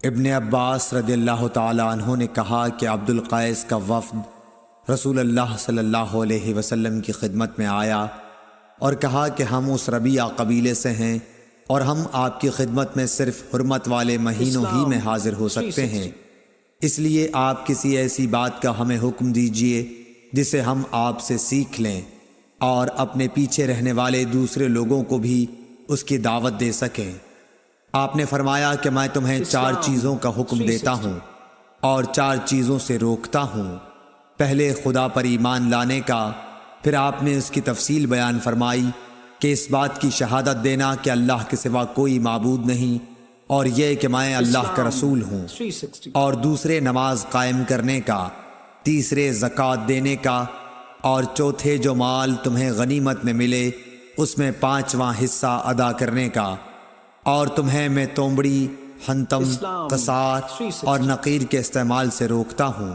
ابن عباس رضی اللہ تعالی عنہ نے کہا کہ عبد القیس کا وفد رسول اللہ صلی اللہ علیہ وسلم کی خدمت میں آیا اور کہا کہ ہم اس ربیعہ قبیلے سے ہیں اور ہم آپ کی خدمت میں صرف حرمت والے مہینوں ہی میں حاضر ہو سکتے ہیں، اس لیے آپ کسی ایسی بات کا ہمیں حکم دیجئے جسے ہم آپ سے سیکھ لیں اور اپنے پیچھے رہنے والے دوسرے لوگوں کو بھی اس کی دعوت دے سکیں۔ آپ نے فرمایا کہ میں تمہیں 4 چیزوں کا حکم دیتا ہوں اور 4 چیزوں سے روکتا ہوں۔ پہلے خدا پر ایمان لانے کا، پھر آپ نے اس کی تفصیل بیان فرمائی کہ اس بات کی شہادت دینا کہ اللہ کے سوا کوئی معبود نہیں اور یہ کہ میں اللہ کا رسول ہوں، اور دوسرے نماز قائم کرنے کا، تیسرے زکوٰۃ دینے کا، اور چوتھے جو مال تمہیں غنیمت میں ملے اس میں 5واں حصہ ادا کرنے کا، اور تمہیں میں تومڑی، حنطم، قصات اور نقیر کے استعمال سے روکتا ہوں۔